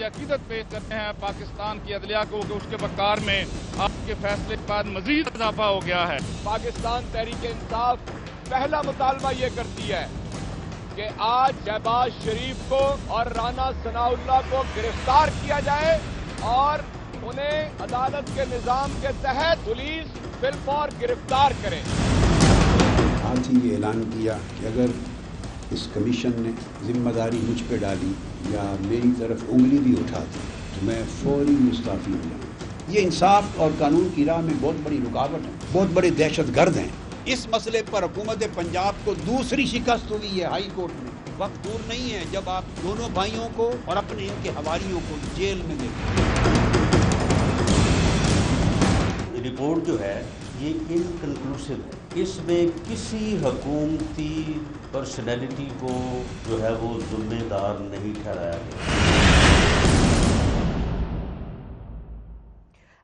अकीदत पेश करते हैं पाकिस्तान की अदलिया को कि उसके वकार में आपके फैसले के बाद मजीद इजाफा हो गया है। पाकिस्तान तहरीक इंसाफ पहला मुतालबा ये करती है कि आज शहबाज शरीफ को और राना सनाउल्लाह को गिरफ्तार किया जाए और उन्हें अदालत के निजाम के तहत पुलिस बिलफौर गिरफ्तार करे। आज ही ये ऐलान किया कि अगर इस कमीशन ने जिम्मेदारी मुझ पे डाली या मेरी तरफ उंगली भी उठा दी तो मैं फौरी मुस्ताफी हो जाऊँ। ये इंसाफ और कानून की राह में बहुत बड़ी रुकावट है, बहुत बड़े दहशतगर्द हैं। इस मसले पर हुकूमत पंजाब को दूसरी शिकस्त हुई है हाई कोर्ट में। वक्त दूर नहीं है जब आप दोनों भाइयों को और अपने इनके हवालियों को जेल में देखें। रिपोर्ट जो है ये इनकन्क्लूसिव है, इसमें किसी हुकूमती पर्सनैलिटी को जो है वो जिम्मेदार नहीं ठहराया गया।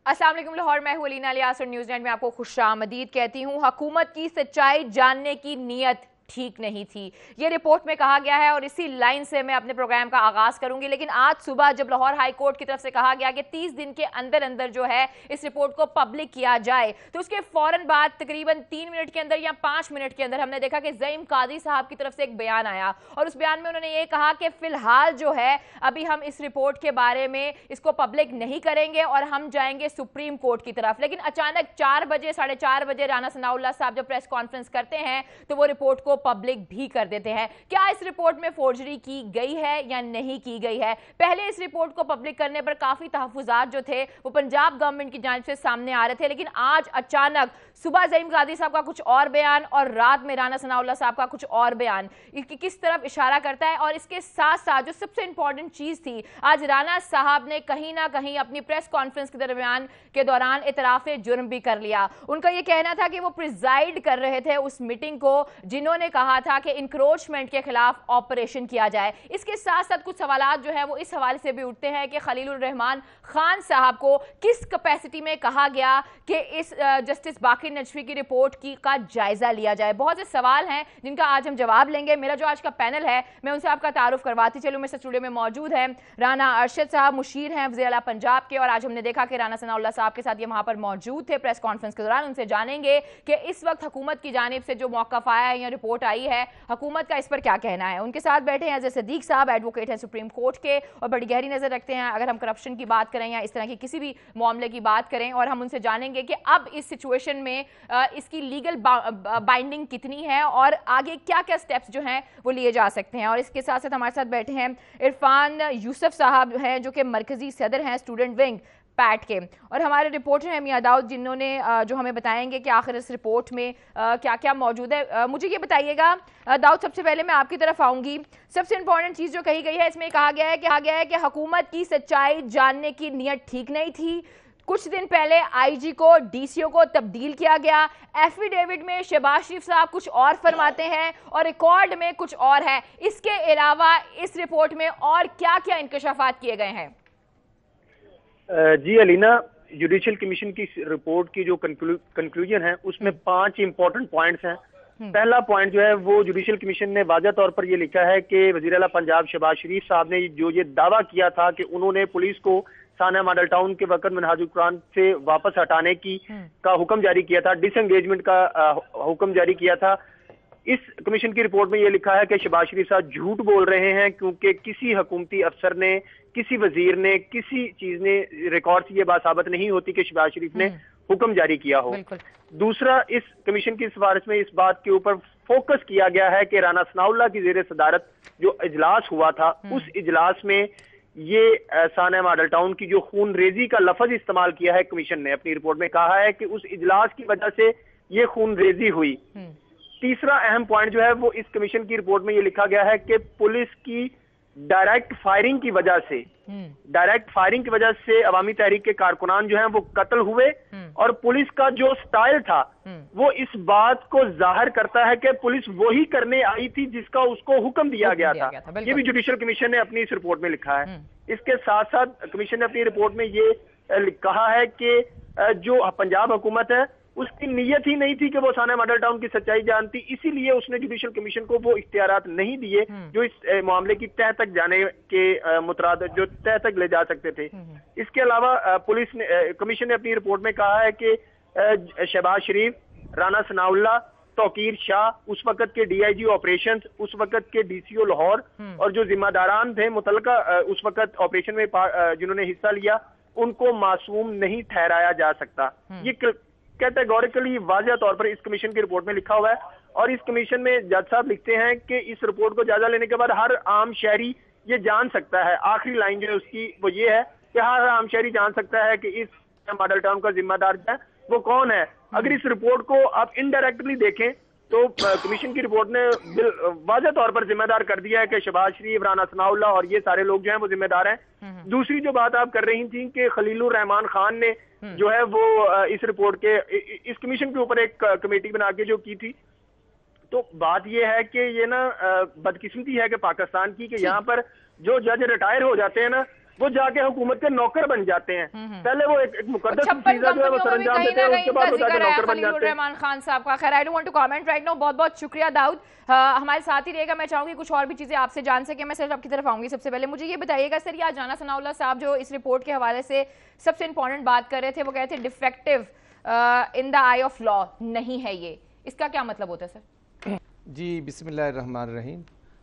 अस्सलाम वालेकुम लाहौर, मैं हूं अलीना लियास और न्यूज़लैंड में आपको खुशामदीद कहती हूं। हुकूमत की सच्चाई जानने की नीयत ठीक नहीं थी, ये रिपोर्ट में कहा गया है और इसी लाइन से मैं अपने प्रोग्राम का आगाज करूंगी। लेकिन आज सुबह जब लाहौर हाई कोर्ट की तरफ से कहा गया कि 30 दिन के अंदर अंदर जो है इस रिपोर्ट को पब्लिक किया जाए, तो उसके फौरन बाद तकरीबन 3 मिनट के अंदर या 5 मिनट के अंदर हमने देखा कि ज़ईम कादी साहब की तरफ से एक बयान आया और उस बयान में उन्होंने ये कहा कि फिलहाल जो है अभी हम इस रिपोर्ट के बारे में इसको पब्लिक नहीं करेंगे और हम जाएंगे सुप्रीम कोर्ट की तरफ। लेकिन अचानक 4 बजे 4:30 बजे राना सनाउल्लाह साहब जब प्रेस कॉन्फ्रेंस करते हैं तो वो रिपोर्ट को पब्लिक भी कर देते हैं। क्या इस रिपोर्ट में फोर्जरी की गई है या नहीं की गई है? पहले इस रिपोर्ट को पब्लिक करने पर काफी तहफुजात जो थे वो पंजाब गवर्नमेंट की जानिब से सामने आ रहे थे, लेकिन आज अचानक सुबह ज़ईम कादी साहब का कुछ और बयान और रात में राना सनाउल्लाह साहब का कुछ और बयान किस तरफ इशारा करता है। और इसके साथ साथ जो सबसे इंपॉर्टेंट चीज थी, आज राना साहब ने कहीं ना कहीं अपनी प्रेस कॉन्फ्रेंस के दौरान इतराफे जुर्म भी कर लिया। उनका यह कहना था कि वो प्रिजाइड कर रहे थे उस मीटिंग को जिन्होंने कहा था कि इंक्रोचमेंट के खिलाफ ऑपरेशन किया जाए। इसके साथ साथ कुछ सवालात जो है वो इस हवाले से भी उठते हैं कि खलीलुर रहमान खान साहब को किस कैपेसिटी में कहा गया कि इस जस्टिस बाकिर नजफी की रिपोर्ट का जायजा लिया जाए। बहुत से सवाल हैं जिनका आज हम जवाब लेंगे। मेरा जो आज का पैनल है मैं उनसे आपका तारुफ करवाती चलूं। मेरे स्टूडियो में मौजूद हैं राना अरशद साहब, मुशीर हैं वज़ीर आला पंजाब के, और आज हमने देखा कि राना सनाउल्लाह साहब के साथ ये वहां पर मौजूद थे प्रेस कॉन्फ्रेंस के दौरान। उनसे जानेंगे कि इस वक्त हुकूमत की जानिब से जो मौक़िफ़ आया है या रिपोर्ट आई है, हुकूमत का इस पर क्या कहना है। उनके साथ बैठे हैं अज़ीज़ सदीक साहब, एडवोकेट हैं सुप्रीम कोर्ट के और बड़ी गहरी नजर रखते हैं अगर हम करप्शन की बात करें या इस तरह की किसी भी मामले की बात करें। और हम उनसे जानेंगे कि अब इस सिचुएशन में इसकी लीगल बाइंडिंग कितनी है और आगे क्या क्या स्टेप्स जो हैं वो लिए जा सकते हैं। और इसके साथ साथ हमारे साथ बैठे हैं इरफान यूसुफ साहब हैं जो कि मरकजी सदर हैं स्टूडेंट विंग पैट के, और हमारे रिपोर्टर हैं मियां दाऊद जिन्होंने जो हमें बताएंगे कि आखिर इस रिपोर्ट में क्या क्या मौजूद है। मुझे ये बताइएगा दाऊद, सबसे पहले मैं आपकी तरफ आऊंगी। सबसे इंपॉर्टेंट चीज़ जो कही गई है इसमें कहा गया है कि हुकूमत की सच्चाई जानने की नीयत ठीक नहीं थी। कुछ दिन पहले आईजी को डीसीओ को तब्दील किया गया। एफिडेविट में शहबाज शरीफ साहब कुछ और फरमाते हैं और रिकॉर्ड में कुछ और है। इसके अलावा इस रिपोर्ट में और क्या क्या इंकशाफात किए गए हैं? जी अलीना, जुडिशल कमीशन की रिपोर्ट की जो कंक्लूजन है उसमें 5 इंपॉर्टेंट पॉइंट्स हैं। पहला पॉइंट जो है वो जुडिशल कमीशन ने वाज़ह तौर पर ये लिखा है कि वज़ीर आला पंजाब शहबाज शरीफ साहब ने जो ये दावा किया था कि उन्होंने पुलिस को साना मॉडल टाउन के वक्त मनहाजुल कुरान से वापस हटाने का हुक्म जारी किया था, डिसएंगेजमेंट का हुक्म जारी किया था। इस कमीशन की रिपोर्ट में यह लिखा है कि शहबाज शरीफ साहब झूठ बोल रहे हैं क्योंकि किसी हुकूमती अफसर ने, किसी वजीर ने, किसी चीज ने रिकॉर्ड से यह बात साबित नहीं होती कि शहबाज शरीफ ने हुक्म जारी किया हो। दूसरा, इस कमीशन की सिफारिश में इस बात के ऊपर फोकस किया गया है कि राना सनाउल्लाह की ज़ेरे सदारत जो इजलास हुआ था उस इजलास में ये साना मॉडल टाउन की जो खून रेजी का लफ्ज इस्तेमाल किया है, कमीशन ने अपनी रिपोर्ट में कहा है कि उस इजलास की वजह से ये खून रेजी हुई। तीसरा अहम पॉइंट जो है वो इस कमीशन की रिपोर्ट में ये लिखा गया है कि पुलिस की डायरेक्ट फायरिंग की वजह से अवामी तहरीक के कारकुनान जो हैं वो कत्ल हुए और पुलिस का जो स्टाइल था वो इस बात को जाहिर करता है कि पुलिस वही करने आई थी जिसका उसको हुक्म दिया गया था। ये भी जुडिशल कमीशन ने अपनी इस रिपोर्ट में लिखा है। इसके साथ साथ कमीशन ने अपनी रिपोर्ट में ये कहा है कि जो पंजाब हुकूमत है उसकी नीयत ही नहीं थी कि वो थाना मॉडल टाउन की सच्चाई जानती, इसीलिए उसने जुडिशल कमीशन को वो इख्तियारात नहीं दिए जो इस मामले की तह तक जाने के मुतराद जो तह तक ले जा सकते थे। इसके अलावा पुलिस ने कमीशन ने अपनी रिपोर्ट में कहा है कि शहबाज शरीफ, राना सनाउल्लाह, तौकीर शाह, उस वक्त के डीआईजी ऑपरेशंस, उस वक्त के डीसीओ लाहौर और जो जिम्मेदारान थे मुतलका उस वक्त ऑपरेशन में जिन्होंने हिस्सा लिया, उनको मासूम नहीं ठहराया जा सकता। ये कैटेगोरिकली वाज़ह तौर पर इस कमीशन की रिपोर्ट में लिखा हुआ है। और इस कमीशन में जज साहब लिखते हैं कि इस रिपोर्ट को जायजा लेने के बाद हर आम शहरी ये जान सकता है, आखिरी लाइन जो है उसकी वो ये है कि हर आम शहरी जान सकता है कि इस मॉडल टाउन का जिम्मेदार जो है वो कौन है। अगर इस रिपोर्ट को आप इनडायरेक्टली देखें तो कमीशन की रिपोर्ट ने वाज़ह तौर पर जिम्मेदार कर दिया है कि शहबाज शरीफ, राना सनाउल्लाह और ये सारे लोग जो हैं वो जिम्मेदार हैं। दूसरी जो बात आप कर रही थी कि खलीलुर रहमान खान ने जो है वो इस रिपोर्ट के इस कमीशन के ऊपर एक कमेटी बना के जो की थी, तो बात ये है कि ये ना बदकिस्मती है कि पाकिस्तान की कि यहाँ पर जो जज रिटायर हो जाते हैं ना वो जाके हुकूमत के नौकर बन जाते हैं। पहले वो एक मुकद्दस चीज है जो है वो सरंजाम देते हैं, उसके बाद वो जाके नौकर बन जाते हैं। रहमान खान साहब का खैर I don't want to comment right now. बहुत बहुत शुक्रिया दाऊद, हमारे साथ ही रहेगा। मैं चाहूंगी कुछ और भी चीजें आपसे जान सके। मैं सिर्फ आपकी तरफ आऊंगी। सबसे पहले मुझे ये बताइएगा सर, ये आज राना सनाउल्लाह साहब जो इस रिपोर्ट के हवाले से सबसे इंपॉर्टेंट बात कर रहे थे, वो कह रहे थे defective in the I of law नहीं है, ये इसका क्या मतलब होता है सर? जी बिस्मिल्लाहिर्रहमानिर्रहीम।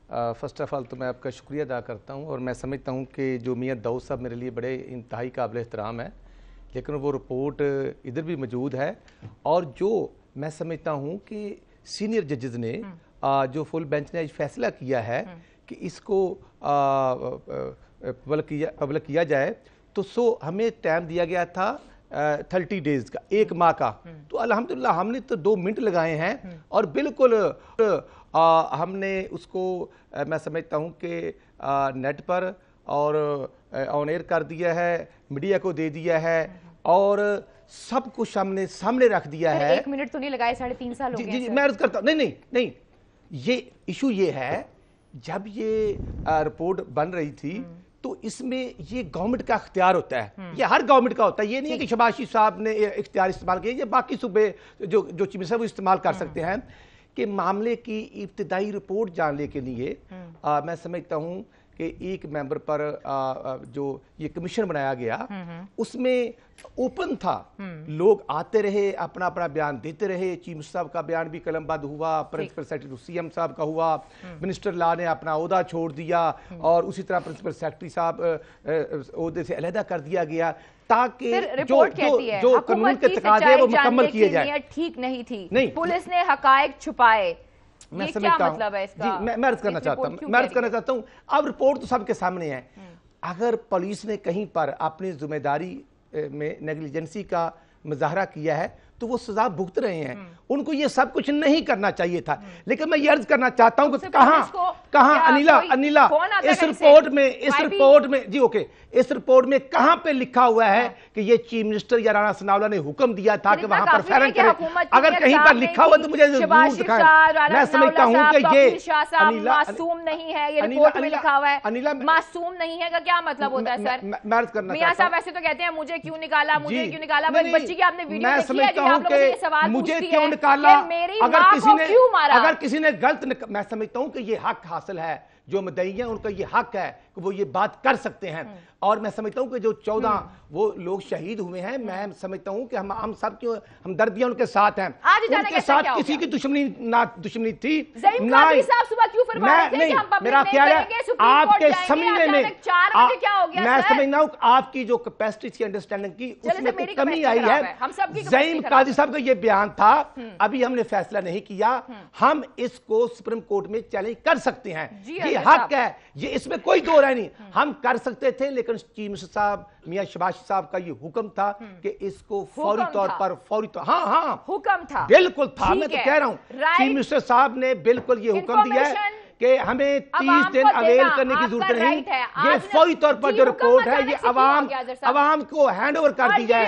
फ़र्स्ट ऑफ़ ऑल तो मैं आपका शुक्रिया अदा करता हूँ और मैं समझता हूँ कि जो मियाँ दाऊद साहब मेरे लिए बड़े इंतहाई काबिल एहतराम है, लेकिन वो रिपोर्ट इधर भी मौजूद है। और जो मैं समझता हूँ कि सीनियर जजेस ने जो फुल बेंच ने आज फैसला किया है कि इसको पब्लिक किया जाए, तो हमें टाइम दिया गया था 30 डेज़ का, 1 माह का। तो अल्हम्दुलिल्लाह हमने तो 2 मिनट लगाए हैं और बिल्कुल हमने उसको मैं समझता हूँ कि नेट पर और ऑन एयर कर दिया है, मीडिया को दे दिया है और सब कुछ हमने सामने रख दिया है। 1 मिनट तो नहीं लगाए, 3.5 साल हो गए। जी मैं अर्ज करता हूँ, नहीं, ये इशू ये है, जब ये रिपोर्ट बन रही थी तो इसमें ये गवर्नमेंट का इख्तियार होता है, ये हर गवर्नमेंट का होता है। ये नहीं है कि शहबाज शरीफ साहब ने इख्तियार इस्तेमाल किया, ये बाकी सूबे जो चीफ मिनिस्टर वो इस्तेमाल कर सकते हैं कि मामले की इब्तिदाई रिपोर्ट जानने के लिए मैं समझता हूँ कि एक मेंबर पर जो ये कमीशन बनाया गया उसमें ओपन था, लोग आते रहे, अपना अपना बयान देते रहे। चीफ मिनिस्टर साहब का बयान भी कलमबंद हुआ, प्रिंसिपल सेक्रेटरी सीएम साहब का हुआ, मिनिस्टर ला ने अपना ओहदा छोड़ दिया और उसी तरह प्रिंसिपल सेक्रेटरी साहब ओहदे से अलहदा कर दिया गया ताकि जो कानून के तकाजे वो मुकम्मल किए जाए। ठीक नहीं थी, नहीं पुलिस ने हकायक छुपाए, मैं समझता हूं, जी मैं अर्ज करना चाहता हूं, अब रिपोर्ट तो सबके सामने है। अगर पुलिस ने कहीं पर अपनी जिम्मेदारी में नेग्लिजेंसी का मुजाहरा किया है तो वो सजा भुगत रहे हैं, उनको ये सब कुछ नहीं करना चाहिए था। लेकिन मैं ये अर्ज करना चाहता हूं कि कहां अनिला इस रिपोर्ट में जी ओके, इस रिपोर्ट में कहां पे लिखा हुआ है कि ये चीफ मिनिस्टर या राना सनाउल्लाह ने हुक्म दिया था कि वहां पर फायरिंग करें? अगर कहीं पर लिखा हुआ तो मुझे जरूर दिखाएं। मैं समझता हूं कि ये मासूम नहीं है, ये रिपोर्ट में लिखा हुआ है मासूम नहीं है का क्या मतलब होता है सर? मैं अर्ज करना मियां साहब ऐसे तो कहते हैं मुझे क्यों निकाला, बच्ची की आपने वीडियो देखी है, मुझे क्यों निकाला, अगर किसी ने गलत, मैं समझता हूं कि ये हक हासिल है, जो मुद्दई हैं उनका ये हक है कि वो ये बात कर सकते हैं। और मैं समझता हूं कि जो 14 वो लोग शहीद हुए हैं, मैं समझता हूं कि हम सब की हमदर्दियां उनके साथ हैं, उनके साथ किसी की दुश्मनी थी ना। नहीं, मेरा ख्याल है आपके समझने में, मैं समझता हूं आपकी जो कैपेसिटी थी अंडरस्टैंडिंग की उसमें कुछ कमी आई है। ज़ईम काजी साहब का ये बयान था, अभी हमने फैसला नहीं किया, हम इसको सुप्रीम कोर्ट में चैलेंज कर सकते हैं, ये हक है, ये इसमें कोई दो राय नहीं, हम कर सकते थे। लेकिन चीफ मिनिस्टर साहब मियां शहबाज साहब का ये हुक्म था कि इसको फौरी तौर पर हाँ हुक्म था, बिल्कुल था। मैं तो कह रहा हूं चीफ मिनिस्टर साहब ने बिल्कुल ये हुक्म दिया है कि हमें 30 दिन अवेल करने की जरूरत नहीं, ये फौरी तौर पर जो रिपोर्ट है ये अवाम को हैंड ओवर कर दी जाए,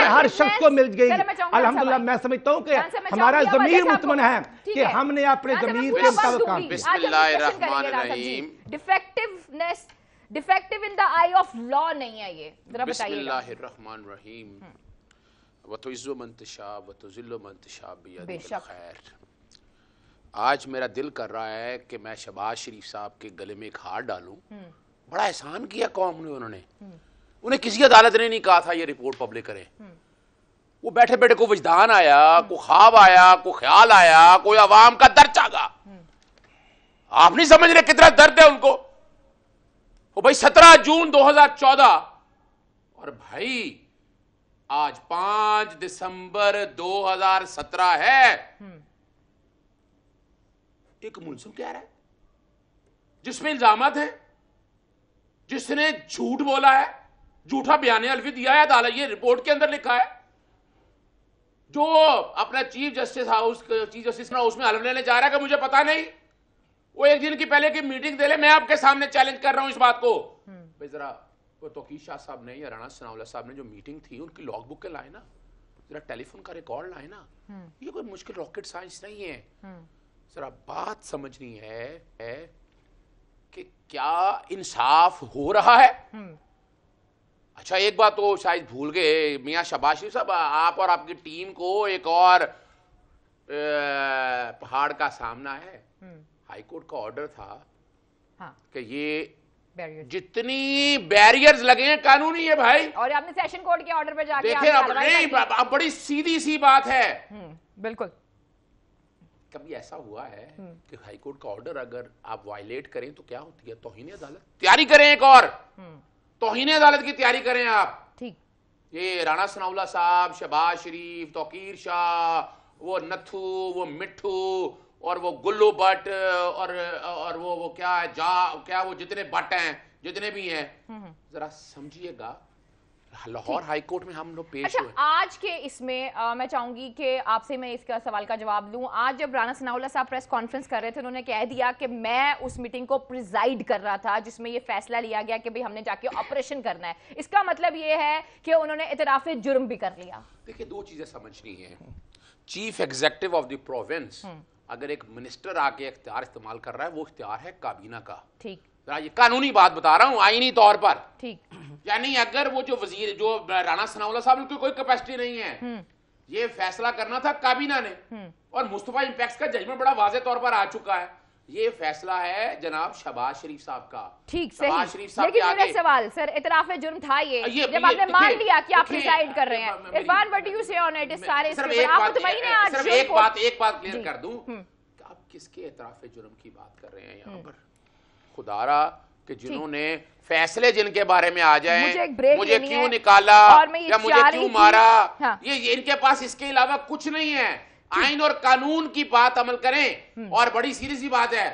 हर शख्स को मिल गई। अल्हम्दुलिल्लाह मैं समझता हूं कि हमारा ज़मीर मुतमन है कि हमने अपने ज़मीर के मुताबिक काम किया। Defective in the I of law नहीं है ये, जरा बताइए। बिस्मिल्लाहिर्रहमानिर्रहीम। व तो इज़्ज़ु मन तशा व तो ज़िल्लु मन तशा बियदिल खैर। आज मेरा दिल कर रहा है कि मैं शहबाज शरीफ साहब के गले में एक हाथ डालूं। बड़ा एहसान किया कौम ने, उन्होंने उन्हें किसी अदालत ने नहीं कहा था ये रिपोर्ट पब्लिक करें। वो बैठे बैठे को वजदान आया, को ख्वाब आया, को ख्याल आया, कोई अवाम का दर्द जागा। आप नहीं समझ रहे कितना दर्द है उनको। वो भाई 17 जून 2014 और भाई आज 5 दिसंबर 2017 है। एक मुलजिम कह रहा है जिसमें इल्जामात है, जिसने झूठ बोला है, झूठा बयान अलवी दिया है, अदालत ये रिपोर्ट के अंदर लिखा है, जो अपना चीफ जस्टिस हाउस में हलफ लेने जा रहा है कि मुझे पता नहीं, वो एक दिन की पहले की मीटिंग दे ले। मैं आपके सामने चैलेंज कर रहा हूं इस बात को। भाई जरा वो तौकीर शाह साहब ने या राणा सनाउल्ला साहब ने जो मीटिंग थी उनकी लॉग बुक के लाए ना, जरा टेलीफोन का रिकॉर्ड लाए ना। ये कोई मुश्किल रॉकेट साइंस नहीं है। जरा बात समझनी है कि क्या इंसाफ हो रहा है। अच्छा एक बात तो शायद भूल गए मियां शहबाज शरीफ साहब, आप और आपकी टीम को एक और पहाड़ का सामना है। हाईकोर्ट का ऑर्डर था कि ये जितनी बैरियर्स लगे हैं कानूनी है भाई, और आपने सेशन कोर्ट के ऑर्डर पे जाके देखिए अब बड़ी सीधी सी बात है। बिल्कुल कभी ऐसा हुआ है कि हाईकोर्ट का ऑर्डर अगर आप वायलेट करें तो क्या होती है? तौहीन अदालत। तैयारी करें एक और तौहीन अदालत की तैयारी करें आप। ठीक, ये राणा सनाउल्ला साहब, शहबाज शरीफ, तौकीर शाह, वो नथू, वो मिट्ठू और वो गुल्लू भट्ट और वो क्या है क्या वो जितने भट्ट हैं जितने भी हैं, जरा समझिएगा लाहौर हाई कोर्ट में हम लोग पेश हुए। आज के इसमें मैं चाहूंगी कि आपसे मैं इसका सवाल का जवाब लूं। आज जब राणा सनाउल्ला साहब प्रेस कॉन्फ्रेंस कर रहे थे, उन्होंने कह दिया कि मैं उस मीटिंग को प्रिजाइड कर रहा था जिसमें ये फैसला लिया गया कि भाई हमने जाके ऑपरेशन करना है। इसका मतलब ये है कि उन्होंने इतराफ जुर्म भी कर लिया। देखिए दो चीजें समझनी है। Chief executive of the province अगर एक मिनिस्टर आके इख्तियार इस्तेमाल कर रहा है, वो इख्तियार है काबीना का। ठीक, ये कानूनी बात बता रहा हूं, आईनी तौर पर। ठीक, यानी अगर वो जो वजीर जो राणा सनाउल्ला साहब उनकी कोई कैपेसिटी नहीं है, ये फैसला करना था काबीना ने, और मुस्तफा इंपैक्ट का जजमेंट बड़ा वाज़ेह तौर पर आ चुका है। ये फैसला है जनाब शहबाज शरीफ साहब का। ठीक, शहबाज शरीफ साहब के आगे सवाल सर इतराफ जुर्म था ये जब आपने मान लिया कि आप डिसाइड कर रहे हैं। इरफान, व्हाट डू यू से ऑन इट? इस सारे सिर्फ एक बात क्लियर कर दूं, आप किसके इतराफ जुर्म की बात कर रहे हैं यहाँ पर? खुदारा कि जिन्होंने फैसले जिनके बारे में आ जाए, मुझे क्यों निकाला या मुझे क्यों मारा, ये इनके पास इसके अलावा कुछ नहीं है। आइन और कानून की बात अमल करें, और बड़ी सीधी सी बात है।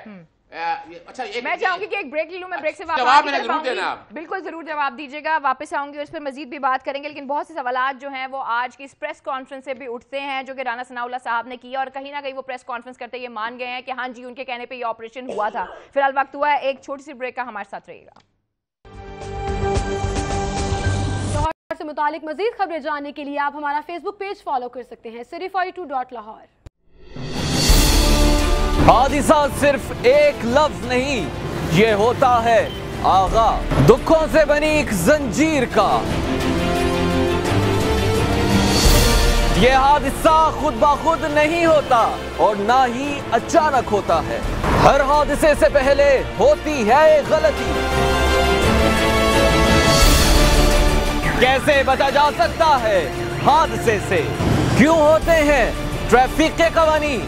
अच्छा मैं चाहूंगी कि एक ब्रेक ले लूं। मैं ब्रेक से जवाब जरूर देना, बिल्कुल जरूर जवाब दीजिएगा। वापस आऊंगी और इस पर मजीद भी बात करेंगे, लेकिन बहुत से सवाल जो हैं वो आज की इस प्रेस कॉन्फ्रेंस से भी उठते हैं जो कि राणा सनाउल्ला साहब ने किया, और कहीं ना कहीं वो प्रेस कॉन्फ्रेंस करते ये मान गए हैं कि हाँ जी उनके कहने पर यह ऑपरेशन हुआ था। फिलहाल वक्त हुआ है एक छोटी सी ब्रेक का, हमारे साथ रहिएगा। से मुतालिक मजीद खबरें जानने के लिए आप हमारा फेसबुक पेज फॉलो कर सकते हैं City42.Lahore। हादिसा सिर्फ एक लफ्ज नहीं, ये होता है आगा दुखों से बनी एक जंजीर का। ये हादिसा खुद ब खुद नहीं होता और ना ही अचानक होता है। हर हादिसे से पहले होती है गलती। कैसे बचा जा सकता है हादसे से? क्यों होते हैं ट्रैफिक के कवानीन?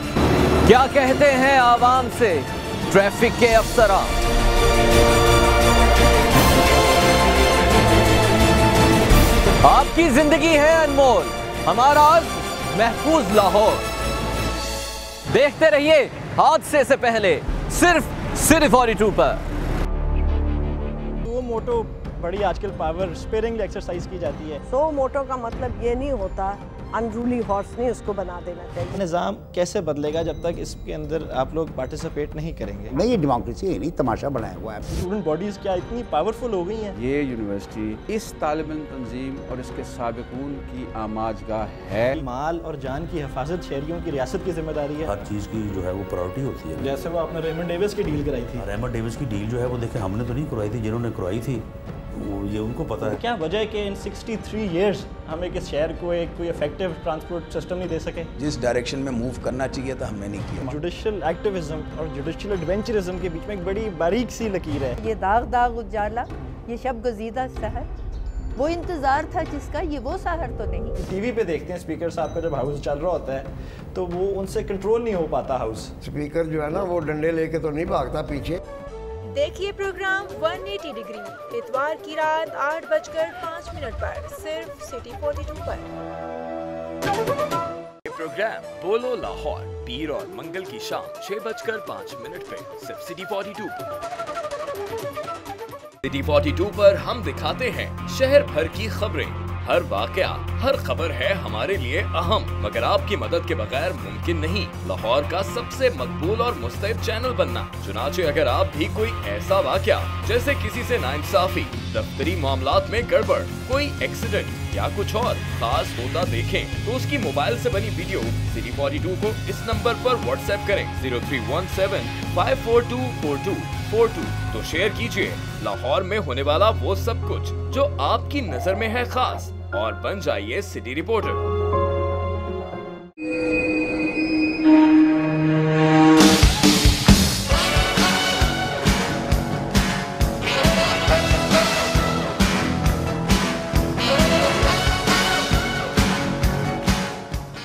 क्या कहते हैं आवाम से ट्रैफिक के अफसरान? आपकी जिंदगी है अनमोल, हमारा महफूज लाहौर। देखते रहिए हादसे से पहले सिर्फ City42 पर। वो मोटो बड़ी आजकल पावर स्पेयरिंग एक्सरसाइज की जाती है। सो मोटो का मतलब ये नहीं होता अनरूली हॉर्स नहीं उसको बना देना चाहिए। निज़ाम कैसे बदलेगा जब तक इसके अंदर आप लोग पार्टिसिपेट नहीं करेंगे? नहीं, ये डेमोक्रेसी है नहीं, तमाशा बनाया हुआ है। स्टूडेंट बॉडीज क्या इतनी पावरफुल हो गई हैं? ये यूनिवर्सिटी इस तालिब इल्म तंजीम और इसके साबिकून की आमाजगाह है। माल और जान की हिफाजत शहरियों की रियासत की जिम्मेदारी है। हर चीज़ की जो है वो प्रायोरिटी होती है। जैसे वो आपने रेमंड डेविस की डील कराई थी। रेमंड डेविस की डील जो है वो देखें हमने तो नहीं करवाई थी, जिन्होंने करवाई थी ये उनको पता है। क्या वजह है कि इन 63 इयर्स हम एक इस शहर को एक कोई इफेक्टिव ट्रांसपोर्ट सिस्टम नहीं दे सके? जिस डायरेक्शन में मूव करना चाहिए था हमने नहीं किया। जुडिशियल एक्टिविज्म और जुडिशियल एडवेंचरिज्म के बीच में एक बड़ी बारीक सी लकीर है। ये दाग दाग उजाला, ये शब गजीदा शहर, वो इंतजार था जिसका, ये वो शहर तो नहीं। टीवी पे देखते हैं स्पीकर साहब का जब हाउस चल रहा होता है तो वो उनसे कंट्रोल नहीं हो पाता हाउस। स्पीकर जो है ना वो डंडे लेके तो नहीं भागता पीछे। देखिए प्रोग्राम 180 डिग्री इतवार की रात 8:05 पर सिर्फ सिटी 42 पर। ये प्रोग्राम बोलो लाहौर पीर और मंगल की शाम 6:05 पे सिर्फ सिटी 42 पर। सिटी 42 पर हम दिखाते हैं शहर भर की खबरें। हर वाकया, हर खबर है हमारे लिए अहम, मगर आपकी मदद के बगैर मुमकिन नहीं लाहौर का सबसे मकबूल और मुस्तैद चैनल बनना। चुनाचे अगर आप भी कोई ऐसा वाकया जैसे किसी से नाइंसाफी, दफ्तरी मामलात में गड़बड़, कोई एक्सीडेंट या कुछ और खास होता देखें तो उसकी मोबाइल से बनी वीडियो सिटी 42 को इस नंबर पर व्हाट्सएप करें 0317 5424242 तो शेयर कीजिए लाहौर में होने वाला वो सब कुछ जो आपकी नजर में है खास और बन जाइए सिटी रिपोर्टर।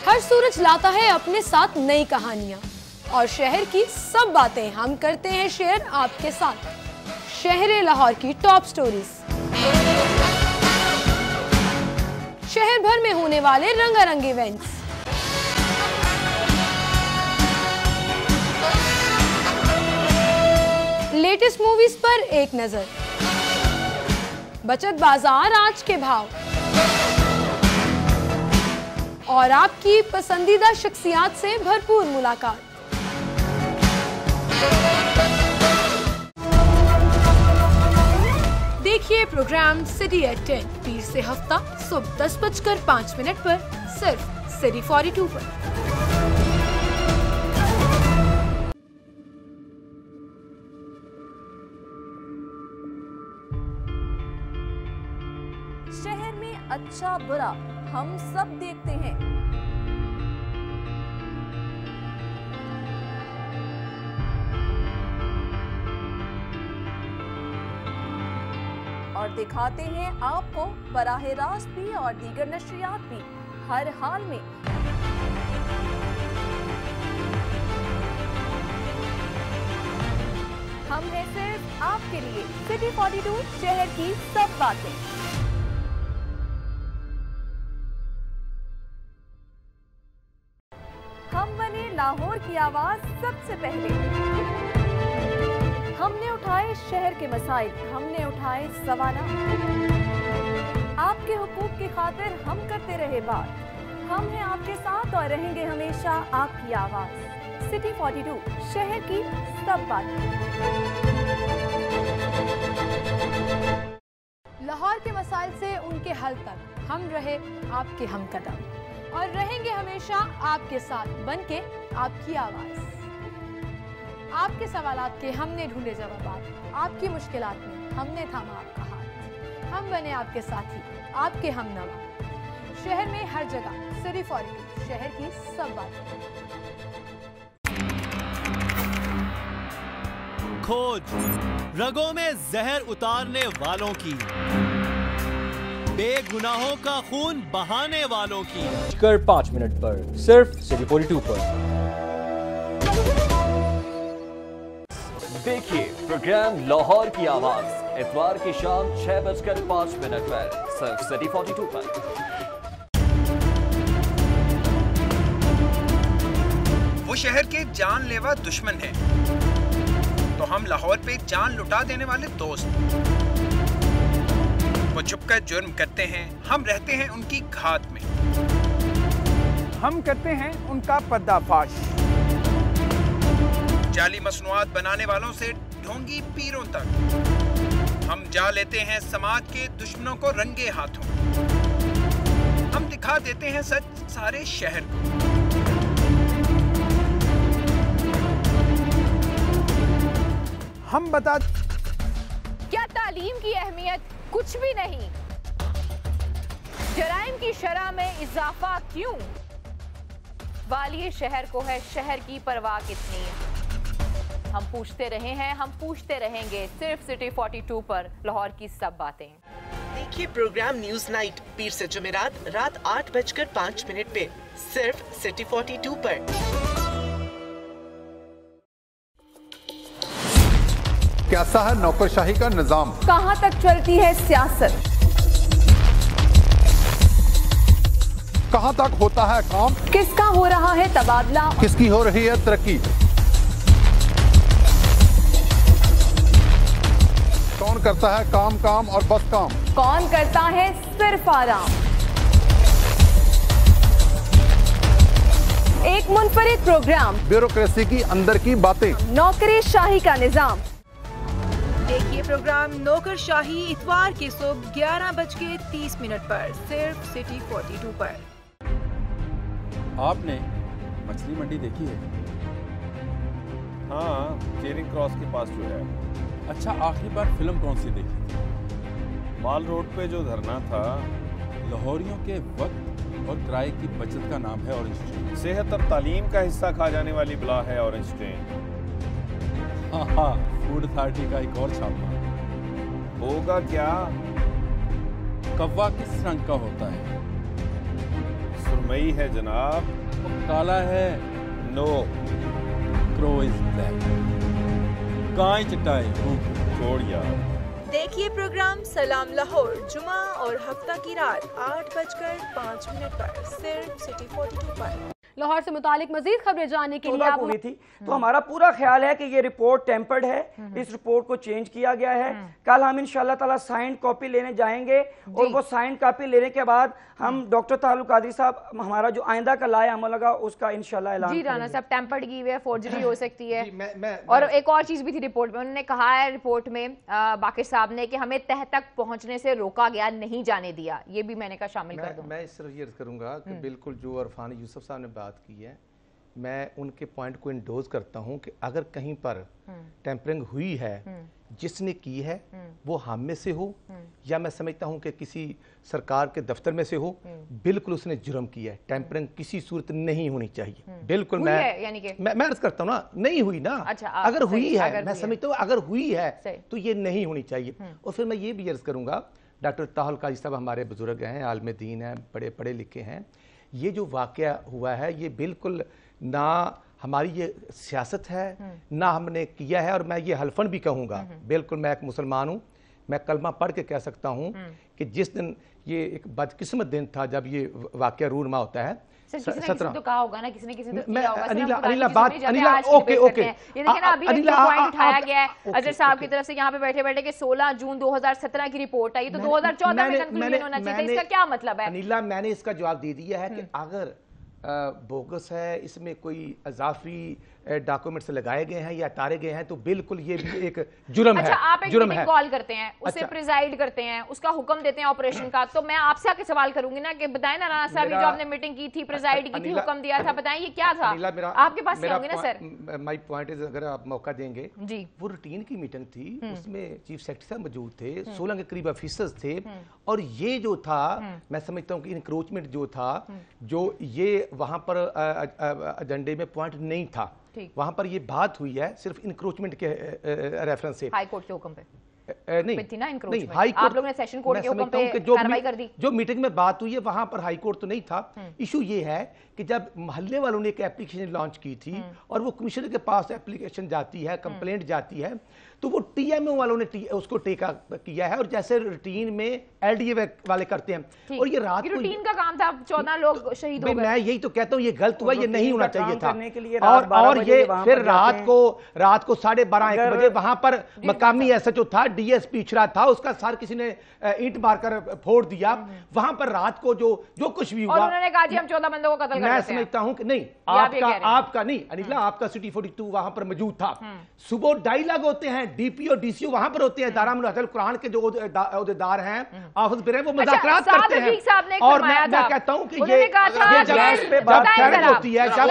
हर सूरज लाता है अपने साथ नई कहानियां और शहर की सब बातें हम करते हैं शेयर आपके साथ। शहर लाहौर की टॉप स्टोरीज, शहर भर में होने वाले रंगारंग इवेंट्स, लेटेस्ट मूवीज पर एक नजर, बचत बाजार आज के भाव और आपकी पसंदीदा शख्सियात से भरपूर मुलाकात। देखिए प्रोग्राम सिटी एट 10 पीर से हफ्ता सुबह 10:05 पर सिर्फ सिटी 42 पर। शहर में अच्छा बुरा हम सब देखते हैं। और दिखाते हैं आपको बराह रास्त भी और दीगर नशरियात भी हर हाल में। हम हैं सिर्फ आपके लिए सिटी 42 शहर की सब बातें। हम बने लाहौर की आवाज सबसे पहले। हमने उठाए शहर के मसाइल, हमने उठाए सवालात। आपके हुकूक की खातिर हम करते रहे बात। हम हैं आपके साथ और रहेंगे हमेशा आपकी आवाज। सिटी 42 शहर की सब बातें। लाहौर के मसाइल से उनके हल तक हम रहे आपके हमकदम और रहेंगे हमेशा आपके साथ बनके आपकी आवाज। आपके सवालात के हमने ढूंढे जवाब, आपकी मुश्किलात में हमने थामा आपका हाथ। हम बने आपके साथी, आपके हमनवा। शहर में हर जगह सिटी 42 शहर की सब बातें। खोज रगों में जहर उतारने वालों की, बेगुनाहों का खून बहाने वालों की। 5 पर सिर्फ सिटी 42 पर। देखिए प्रोग्राम लाहौर की आवाज इतवार की शाम 6:05 पर सिर्फ सिटी 42 पर। वो शहर के जानलेवा दुश्मन हैं, तो हम लाहौर पे जान लुटा देने वाले दोस्त। वो छुपकर जुर्म करते हैं, हम रहते हैं उनकी घात में। हम करते हैं उनका पर्दाफाश। जाली मसनूआत बनाने वालों से ढोंगी पीरों तक हम जा लेते हैं समाज के दुश्मनों को रंगे हाथों। हम दिखा देते हैं सच सारे शहर को। हम बता क्या तालीम की अहमियत कुछ भी नहीं। जराइम की शरह में इजाफा क्यों? वालिए शहर को है शहर की परवाह कितनी? हम पूछते रहे हैं, हम पूछते रहेंगे, सिर्फ सिटी 42 पर लाहौर की सब बातें। देखिए प्रोग्राम न्यूज नाइट पीर से जुमेरात रात 8:05 पे सिर्फ सिटी 42 पर। कैसा है नौकरशाही का निजाम? कहां तक चलती है सियासत? कहां तक होता है काम? किसका हो रहा है तबादला? किसकी हो रही है तरक्की? कौन करता है काम काम और बस काम? कौन करता है सिर्फ आराम? एक मुनफरिद प्रोग्राम, ब्यूरोक्रेसी की अंदर की बातें, नौकरशाही का निजाम। देखिए प्रोग्राम नौकरशाही इतवार की सुबह 11:30 पर सिर्फ सिटी 42 पर। आपने मछली मंडी देखी है? हाँ, चेरिंग क्रॉस के पास जो है। अच्छा, आखिरी बार फिल्म कौन सी देखी थी? माल रोड पे जो धरना था। लाहौरियों के वक्त और किराए की बचत का नाम है ऑरेंज ट्रेन। सेहत और तालीम का हिस्सा खा जाने वाली बला है ऑरेंज ट्रेन। हाँ, फूड अथॉरिटी का एक और छापा। होगा क्या? कौवा किस रंग का होता है? सुरमई है जनाब। काला है? नो। Crow is black. गाय चटाई छोड़ यार। देखिए प्रोग्राम सलाम लाहौर जुमा और हफ्ता की रात 8:05 पर सिर्फ सिटी 42 पर। लाहौर से मुतालिक मजीद खबरें जानने के लिए आप हुई थी, तो हमारा पूरा ख्याल है कि ये रिपोर्ट टेम्पर्ड है। इस रिपोर्ट को चेंज किया गया है। कल हम इंशाल्लाह ताला साइंड कॉपी लेने जाएंगे और वो साइंड कॉपी लेने के बाद हम डॉक्टर तालुल कादरी साहब हमारा जो आइंदा का लाया अमल लगा उसका इंशाल्लाह ऐलान जी राना साहब, टेम्पर्ड की हुई है, फोर्जरी हो सकती है। मैं और एक और चीज भी थी रिपोर्ट में, उन्होंने कहा है रिपोर्ट में बाकिर साहब ने कि हमें तह तक पहुंचने से रोका गया, नहीं जाने दिया। ये भी मैंने कहा शामिल कर दूं। मैं इस तरह ये करूंगा कि बिल्कुल जो अरफान यूसुफ साहब ने बात की है, मैं उनके पॉइंट को इंडोज करता हूं कि अगर कहीं पर टेम्परिंग हुई है, जिसने की है वो हम में से हो या मैं समझता हूं कि किसी सरकार के दफ्तर में से हो, बिल्कुल उसने जुर्म किया है। टेम्परिंग किसी सूरत नहीं होनी चाहिए। बिल्कुल मैं अर्ज करता हूं ना, नहीं हुई ना। अच्छा, अगर हुई है, मैं समझता हूं अगर हुई है तो ये नहीं होनी चाहिए। और फिर मैं ये भी अर्ज करूंगा, डॉक्टर ताहुल काजी साहब हमारे बुजुर्ग हैं, आलिम दीन हैं, बड़े पढ़े लिखे हैं। ये जो वाकया हुआ है ये बिल्कुल ना हमारी ये सियासत है ना हमने किया है। और मैं ये हल्फन भी कहूँगा, बिल्कुल मैं एक मुसलमान हूँ, मैं कलमा पढ़ के कह सकता हूँ कि जिस दिन ये एक बदकिस्मत दिन था जब ये वाकया रूनमा होता है। किसी तो कहा होगा ना, किसी ने किसी तो मैं किया होगा। अनिला ओके ये देखिए ना, अभी एक पॉइंट उठाया गया है अजहर साहब की तरफ से यहाँ पे बैठे बैठे कि 16 जून 2017 की रिपोर्ट आई, तो 2014 में कंक्लूजन होना चाहिए। इसका क्या मतलब है? अनिला, मैंने इसका जवाब दे दिया है कि अगर बोगस है, इसमें कोई अजाफी डॉक्यूमेंट्स लगाए गए हैं या तारे गए हैं, तो बिल्कुल ये भी एक जुर्म है। अच्छा, आप एक मीटिंग कॉल करते हैं, उसे प्रिजाइड करते हैं, उसका हुक्म देते हैं ऑपरेशन का, तो मैं आपसे आके सवाल करूंगी ना कि बताएं ना राना साहब, जो आपने मीटिंग की थी, प्रिजाइड की थी, हुक्म दिया था, बताएं ये क्या था? आपके पास से होंगे ना सर। माय पॉइंट इज, अगर आप मौका देंगे जी, वो रूटीन की मीटिंग थी, उसमें चीफ सेक्रेटरी साहब मौजूद थे, 16 के करीब ऑफिसर्स थे। और ये जो था, मैं समझता हूँ कि इंक्रोचमेंट जो था, जो ये वहां पर एजेंडे में पॉइंट नहीं था, वहां पर ये बात हुई है सिर्फ इंक्रोचमेंट के रेफरेंस से। हाई कोर्ट के हुक्म पे नहीं, हाई कोर्ट, आप लोगों ने सेशन कोर्ट के हुक्म पे कार्रवाई कर दी। जो मीटिंग में बात हुई है वहां पर हाई कोर्ट तो नहीं था। इशू ये है कि जब मोहल्ले वालों ने एक एप्लीकेशन लॉन्च की थी और वो कमिश्नर के पास एप्लीकेशन जाती है, कंप्लेंट जाती है, तो वो टीएमओ वालों ने उसको टेका किया है। और जैसे रूटीन में एलडीए वाले करते हैं, और ये रात को रूटीन का काम था, 14 लोग शहीद हो गए। मैं यही तो कहता हूँ, ये गलत हुआ, ये नहीं होना चाहिए था। और ये फिर रात को 12:30-1 बजे वहां पर मकामी एसएचओ था, डीएसपी इचरा था, उसका सर किसी ने ईंट मारकर फोड़ दिया। वहां पर रात को जो कुछ भी हुआ, और उन्होंने कहा जी हम 14 बंदों को कत्ल कर देते हैं। मैं समझता हूं कि नहीं, आपका नहीं अनिला, आपका सिटी 42 वहां पर मौजूद था। सुबह डायलॉग होते हैं, डीपीओ डीसीओ वहां पर होते हैं, दारामुल हफजुल कुरान के जो ओहदेदार हैं, ऑफिस बिरे, वो मुज़ाकरात करते हैं। और मैं कहता हूं कि ये जब होती है, जब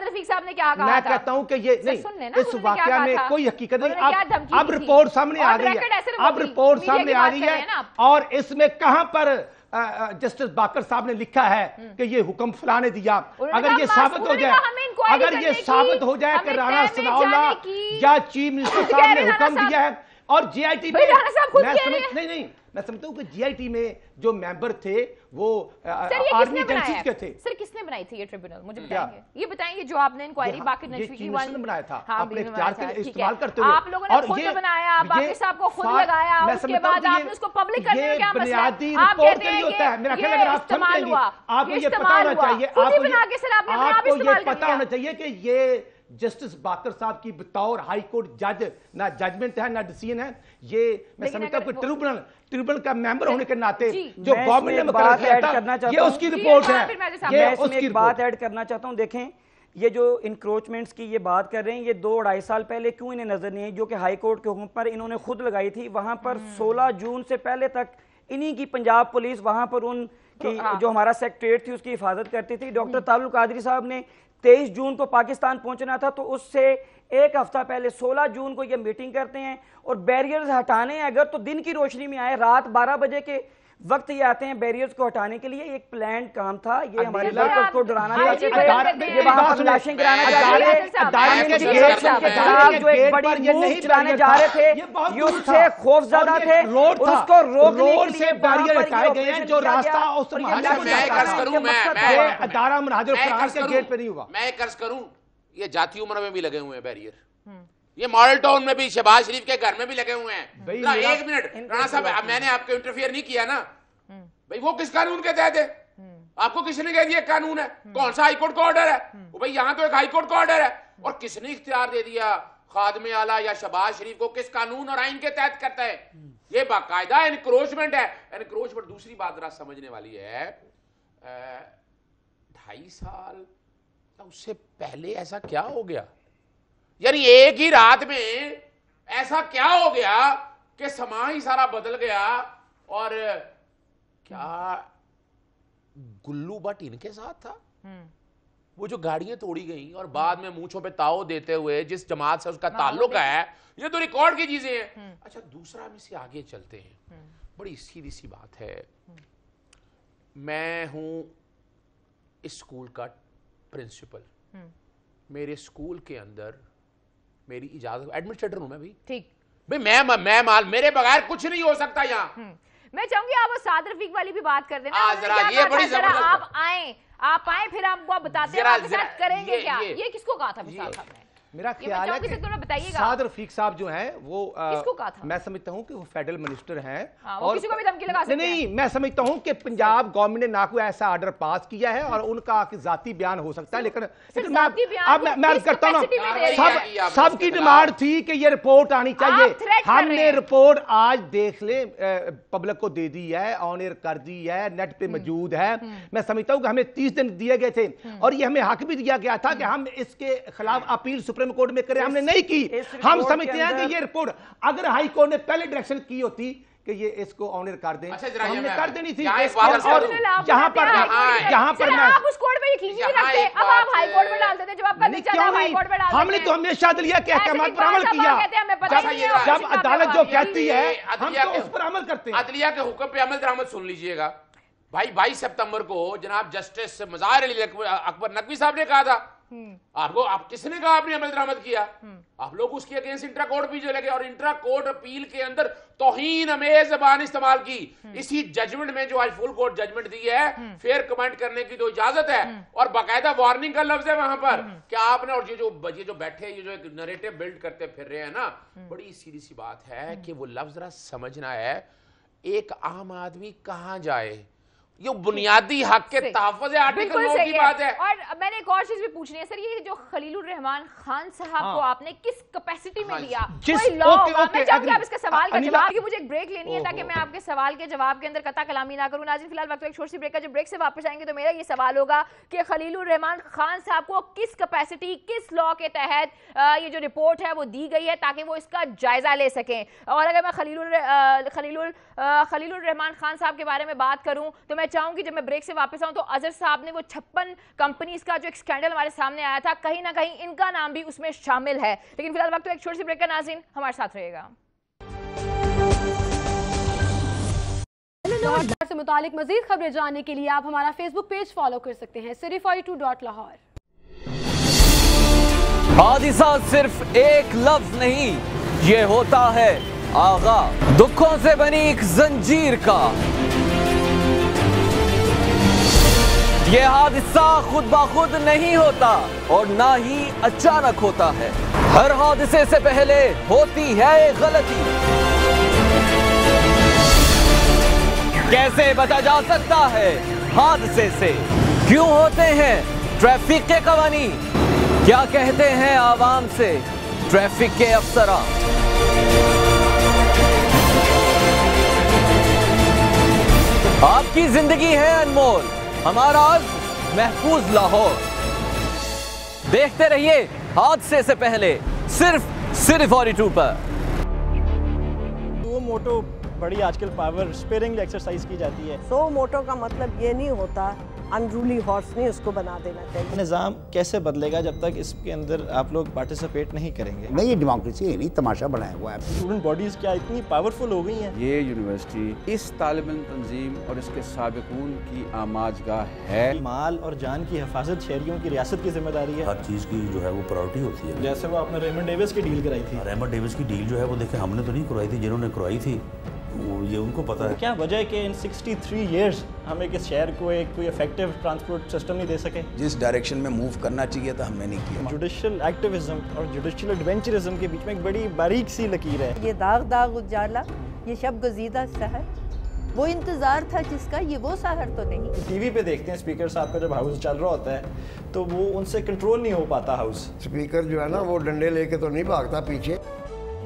रफीक साहब ने क्या कहा मैं था? कहता हूं कि ये नहीं, इस वाकया में कोई हकीकत नहीं। अब रिपोर्ट सामने आ गई है, अब रिपोर्ट सामने आ रही है और इसमें कहां पर जस्टिस बाकर साहब ने लिखा है कि ये हुक्म फलां ने दिया। अगर ये साबित हो जाए, अगर ये साबित हो जाए कि राणा सनाउल्लाह या चीफ मिनिस्टर साहब ने हुक्म दिया है और जीआईटी में, मैं समझता हूं कि जीआईटी में जो मेंबर थे वो आर्मी एजेंसीज के थे। सर किसने बनाई थी ये ट्रिब्यूनल, मुझे बताएंगे? ये बताएंगे जो आपने इंक्वायरी बाकिर नजवी की ने बनाया था, हाँ, अपने इख्तियार के इस्तेमाल करते हुए। आप लोगों ने खुद बनाया, बाकिर साहब को खुद लगाया, उसके बाद आपने उसको पब्लिक करने में क्या मसला है? आप कहते हैं होता है, मेरा ख्याल अगर आप समझेंगे, आपको ये पता होना चाहिए, आपको ये पता होना चाहिए कि ये जस्टिस बाकर साहब की बतौर हाई कोर्ट जज ना जजमेंट है ना डिसीजन है, ये मैं समझता हूं ट्रिब्यूनल का मेंबर होने के नाते जो गवर्नमेंट ने मुकर्रर किया था, ये उसकी रिपोर्ट है। ये उसकी बात ऐड करना चाहता हूं। देखें, ये जो इंक्रोचमेंट्स की ये बात कर रहे हैं, ये 2-2.5 साल पहले क्यों इन्हें नजर नहीं आई, जो कि हाई कोर्ट के हुक्म पर इन्होंने खुद लगाई थी। वहां पर 16 जून से पहले तक इन्हीं की पंजाब पुलिस वहां पर उनकी जो हमारा सेक्रेटरीट थी उसकी हिफाजत करती थी। डॉक्टर तालुल कादरी साहब ने 23 जून को पाकिस्तान पहुंचना था, तो उससे एक हफ्ता पहले 16 जून को ये मीटिंग करते हैं और बैरियर्स हटाने हैं अगर तो दिन की रोशनी में आए, रात 12 बजे के वक्त ये आते हैं बैरियर्स को हटाने के लिए। एक प्लान काम था, ये हमारे वर्कर्स को डराना चाहते थे, ये वहां पर लाशें गिराना चाहते थे, जो एक बड़ी मूव चलाने जा रहे थे, ये उससे खौफजदा थे, उसको रोकने के लिए बैरियर हटाए गए हैं। जो रास्ता उस अदारा मुनाजिर फरार के गेट पे नहीं हुआ। मैं कर्ज करूं, ये जाती उम्र में भी लगे हुए हैं बैरियर, ये मॉडल टाउन में भी, शहबाज शरीफ के घर में भी लगे हुए हैं। एक मिनट राणा साहब, मैंने आपको इंटरफियर नहीं किया ना भाई, वो किस कानून के तहत है? आपको किसने कह दिया कानून है? कौन सा हाईकोर्ट का ऑर्डर है? भाई यहाँ तो एक हाईकोर्ट का ऑर्डर है, और किसने इख्तियार दे दिया खादमे आला या शहबाज शरीफ को? किस कानून और आइन के तहत करता है? ये बाकायदा एनक्रोचमेंट है। एनक्रोचमेंट दूसरी बात जरा समझने वाली है, 2.5 साल उससे पहले ऐसा क्या हो गया? यानी एक ही रात में ऐसा क्या हो गया कि समा ही सारा बदल गया? और क्या गुल्लू भट्ट इनके साथ था? वो जो गाड़ियां तोड़ी गई और बाद में मूंछों पे ताव देते हुए जिस जमात से उसका ताल्लुक है, ये तो रिकॉर्ड की चीजें हैं। अच्छा, दूसरा में से आगे चलते हैं, बड़ी सीधी सी बात है। मैं हूं इस स्कूल का प्रिंसिपल, मेरे स्कूल के अंदर मेरी इजाजत, एडमिनिस्ट्रेटर हूं मैं भी, ठीक भाई, मैं माल मेरे बगैर कुछ नहीं हो सकता यहाँ। मैं चाहूंगी आप साद रफीक वाली भी बात कर देना। ये बड़ी जबरदस्त, आप आए फिर आपको बताते हैं करेंगे क्या। ये किसको कहा था विशाल साहब ने? मेरा ख्याल है कि साद रफीक साहब जो हैं वो किसको कहा था? मैं समझता हूं कि वो फेडरल मिनिस्टर हैं, और किसी को भी धमकी लगा सकते हैं। नहीं, मैं समझता हूं कि पंजाब गवर्नमेंट ने ना कोई ऐसा ऑर्डर पास किया है और उनका जाती बयान हो सकता है, लेकिन मैं अर्ज करता हूं सबकी डिमांड थी कि ये रिपोर्ट आनी चाहिए। हमने रिपोर्ट आज देख ले पब्लिक को दे दी है, ऑन एयर कर दी है, नेट पे मौजूद है। मैं समझता हूं कि हमें 30 दिन दिए गए थे और ये हमें हक भी दिया गया था कि हम इसके खिलाफ अपील सुप्रीम कोर्ट में करें, हमने नहीं की। हम समझते हैं कि ये रिपोर्ट अगर हाई कोर्ट ने पहले डायरेक्शन की होती कि ये इसको ऑनर कर दें, तो हमने कर देनी थी। और यहाँ पर आप उस कोर्ट में यकीन नहीं रखते, अब आप हाई कोर्ट में डाल देते, जब आपका नहीं चला हाई कोर्ट में डाल देते। हमने तो हमेशा अदलिया के अहकामात पर अमल किया, जब अदालत जो कहती है हम तो उस पर अमल करते हैं। अदलिया के हुक्म पे अमल दरामद सुन लीजिएगा भाई। 22 सितंबर को जनाब जस्टिस मज़ाहिर अली अकबर नकवी साहब ने कहा था, आपको आप किसने कहा आपने अमल दरामद किया? आप लोग उसके अगेंस्ट इंट्रा कोर्ट भी चले गए और इंट्रा कोर्ट अपील के अंदर तौहीन अमेज ज़बान इस्तेमाल की। इसी जजमेंट में जो आज फुल कोर्ट जजमेंट दी है, फेयर कमेंट करने की तो इजाजत है और बाकायदा वार्निंग का लफ्ज है वहां पर कि आपने, और ये जो बैठे, ये जो एक नरेटिव बिल्ड करते फिर रहे हैं ना, बड़ी सीधी सी बात है कि वो लफ्ज जरा समझना है। एक आम आदमी कहां जाए, ये बुनियादी हक के तहफ़्फ़ुज़ आर्टिकल 9 की बात है। और मैंने एक और चीज भी पूछनी है सर, ये जो खलीलुर रहमान खान साहब को आपने किस कैपेसिटी में लिया, कोई लॉ? मैं चाहूंगी आप इसका सवाल का जवाब, क्योंकि मुझे एक ब्रेक लेनी है ताकि मैं आपके सवाल के जवाब के अंदर कता कलामी ना करूं। नाज़रीन फिलहाल वक्त एक छोटी सी ब्रेक का, जब ब्रेक से वापस आएंगे तो मेरा ये सवाल होगा कि खलीलुर रहमान खान साहब को किस कैपेसिटी, किस लॉ के तहत ये जो रिपोर्ट है वो दी गई है ताकि वो इसका जायजा ले सकें। और अगर मैं खलीलुर रहमान खान साहब के बारे में बात करूं तो मैं चाहूंगी जब मैं ब्रेक से वापस आऊं तो अजहर साहब ने वो 56 कंपनीज का जो एक स्कैंडल हमारे सामने आया था, कहीं ना कहीं इनका नाम भी उसमें शामिल है। लेकिन फिलहाल वक्त तो एक छोटी सी ब्रेक का, नाज़रीन हमारे साथ रहेगा। लाहौर से मुतालिक मजीद खबरें जानने के लिए आप हमारा फेसबुक पेज फॉलो कर सकते हैं city42.lahore। हादिसा सिर्फ एक लफ्ज नहीं, ये होता है आगा दुखों से बनी एक जंजीर का। ये हादिसा खुद ब खुद नहीं होता और ना ही अचानक होता है। हर हादिसे से पहले होती है एक गलती। कैसे बचा जा सकता है हादसे से? क्यों होते हैं ट्रैफिक के कवानीन? क्या कहते हैं आवाम से ट्रैफिक के अफसरान? आपकी जिंदगी है अनमोल, हमारा महफूज लाहौर। देखते रहिए हादसे से पहले सिर्फ सिटी 42 पर। वो मोटो बड़ी आजकल पावर स्पेयरिंग एक्सरसाइज की जाती है। सो मोटो का मतलब ये नहीं होता अनरूली हॉर्स नहीं उसको बना देना चाहिए। निज़ाम कैसे बदलेगा जब तक इसके अंदर आप लोग पार्टिसिपेट नहीं करेंगे? नहीं, ये डेमोक्रेसी है नहीं, तमाशा बनाया हुआ है। स्टूडेंट बॉडीज क्या इतनी पावरफुल हो गई हैं? ये यूनिवर्सिटी इस तालिब इल्म तंजीम और इसके साबिकून की आमाजगाह है। माल और जान की हिफाजत शहरियों की रियासत की जिम्मेदारी है। हर चीज़ की जो है वो प्रायोरिटी होती है। जैसे वो आपने रेमंड डेविस की डील कराई थी। रेमंड डेविस की डील जो है वो देखें हमने तो नहीं करवाई थी, जिन्होंने करवाई थी ये उनको पता है। क्या वजह है कि इन 63 इयर्स हम एक शहर को एक कोई इफेक्टिव ट्रांसपोर्ट सिस्टम नहीं दे सके? जिस डायरेक्शन में मूव करना चाहिए था हमने नहीं किया। जुडिशियल एक्टिविज्म और जुडिशियल एडवेंचरिज्म के बीच में एक बड़ी बारीक सी लकीर है। ये दाग दाग उजाला, ये शब गजीदा सहर, वो इंतजार था जिसका, ये वो सहर तो नहीं। टीवी पे देखते हैं स्पीकर साहब का जब हाउस चल रहा होता है तो वो उनसे कंट्रोल नहीं हो पाता हाउस। स्पीकर जो है ना वो डंडे लेके तो नहीं भागता पीछे।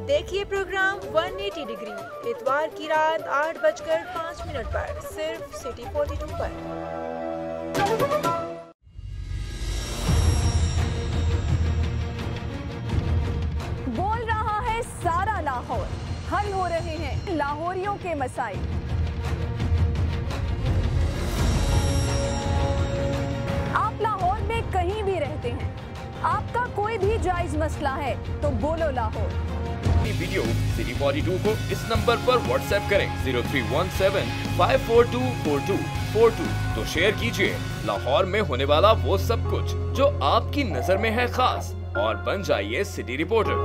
देखिए प्रोग्राम 180 डिग्री इतवार की रात 8:05 पर सिर्फ सिटी 42 पर। बोल रहा है सारा लाहौर, हल हो रहे हैं लाहौरियों के मसाइल। आप लाहौर में कहीं भी रहते हैं, आपका कोई भी जायज मसला है तो बोलो लाहौर। वीडियो सिटी 42 को इस नंबर पर व्हाट्सएप करें 0317 5424242 तो शेयर कीजिए लाहौर में होने वाला वो सब कुछ जो आपकी नजर में है खास और बन जाइए सिटी रिपोर्टर।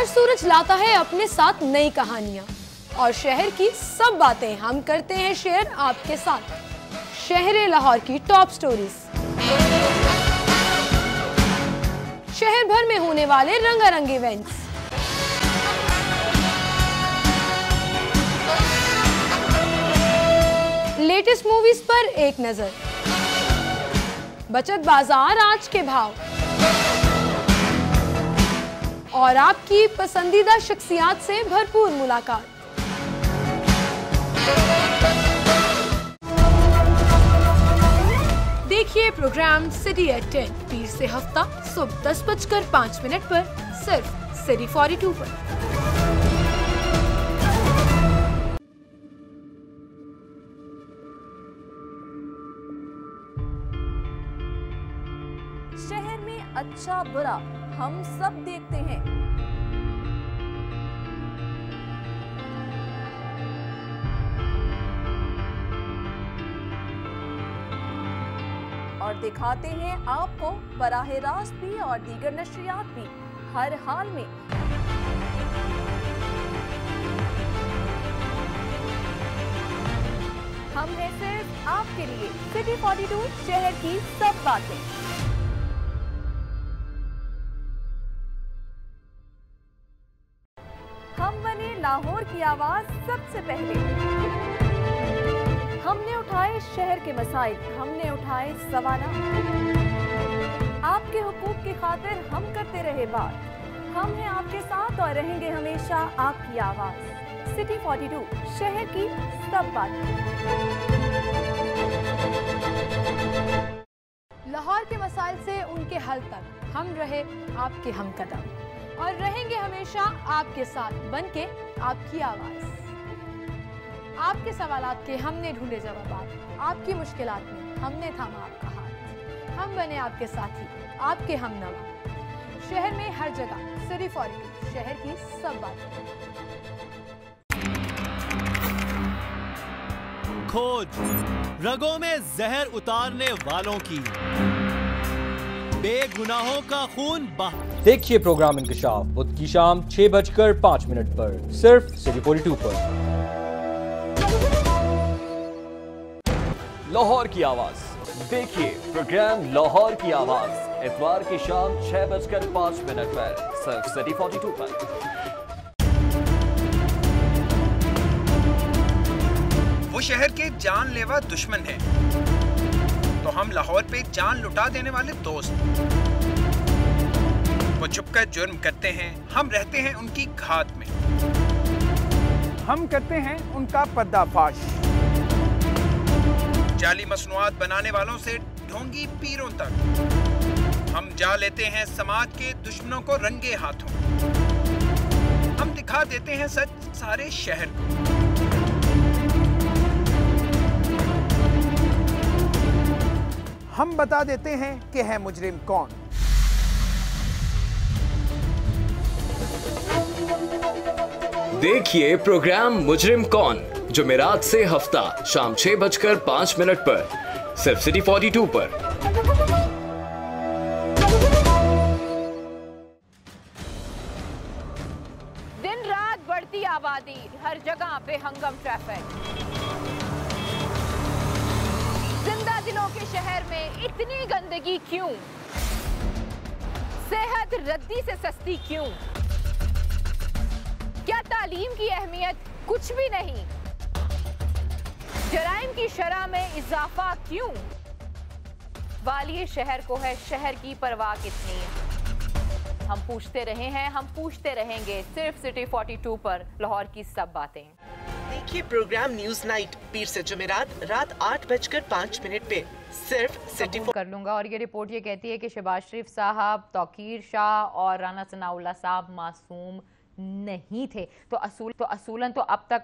सूरज लाता है अपने साथ नई कहानियां और शहर की सब बातें हम करते हैं शेयर आपके साथ। शहर लाहौर की टॉप स्टोरीज, शहर भर में होने वाले रंगारंग इवेंट्स, लेटेस्ट मूवीज पर एक नजर, बचत बाजार आज के भाव और आपकी पसंदीदा शख्सियात से भरपूर मुलाकात। देखिए प्रोग्राम सिटी एट 10 पीर से हफ्ता सुबह 10:05 पर सिर्फ सिटी 42 पर। शहर में अच्छा बुरा हम सब देखते हैं। और दिखाते हैं आपको बराह रास्त भी और दीगर नशरियात भी हर हाल में। हम हैं सिर्फ आपके लिए सिटी 42 शहर की सब बातें। हम बने लाहौर की आवाज सबसे पहले। हमने उठाए शहर के मसाइल, हमने उठाए सवालात। आपके हुकूक की खातिर हम करते रहे बात। हम हैं आपके साथ और रहेंगे हमेशा आपकी आवाज। सिटी 42 शहर की सब बातें। लाहौर के मसाइल से उनके हल तक हम रहे आपके हमकदम और रहेंगे हमेशा आपके साथ बनके आपकी आवाज। आपके सवालात के हमने ढूंढे जवाब, आपकी मुश्किलात में हमने थामा आपका हाथ। हम बने आपके साथी, आपके हमनवा। शहर में हर जगह सिटी 42, शहर की सब बातें। खोज रगों में जहर उतारने वालों की, बेगुनाहों का खून बहा। देखिए प्रोग्राम इंकशाफ बुध की शाम 6:05 पर सिर्फ सिटी 42 पर। लाहौर की आवाज देखिए प्रोग्राम लाहौर की आवाज इतवार की शाम 6:05 पर सिर्फ सिटी 42 पर। वो शहर के जानलेवा दुश्मन हैं, तो हम लाहौर पे जान लुटा देने वाले दोस्त। वो छुपकर जुर्म करते हैं, हम रहते हैं उनकी घात में। हम करते हैं उनका पर्दाफाश। जाली मसनूआत बनाने वालों से ढोंगी पीरों तक हम जा लेते हैं समाज के दुश्मनों को रंगे हाथों। हम दिखा देते हैं सच सारे शहर को। हम बता देते हैं कि है मुजरिम कौन। देखिए प्रोग्राम मुजरिम कौन जुमेरात से हफ्ता शाम 6:05 पर सिर्फ सिटी 42 पर। दिन रात बढ़ती आबादी, हर जगह बेहंगम ट्रैफिक। जिंदा दिलों के शहर में इतनी गंदगी क्यों? सेहत रद्दी से सस्ती क्यों? क्या तालीम की अहमियत कुछ भी नहीं? जराइम की शरह में इजाफा क्यों? वालिए शहर को है शहर की परवाह कितनी है? हम पूछते रहे हैं, हम पूछते रहेंगे सिर्फ सिटी 42 पर लाहौर की सब बातें। देखिए प्रोग्राम न्यूज नाइट पीर से जुमेरात रात 8:05 पे सिर्फ सिटी कर लूंगा। और ये रिपोर्ट ये कहती है कि शहबाज शरीफ साहब, तौकीर शाह और राना सनाउल्लाह साहब मासूम नहीं थे। तो असूलन तो अब तक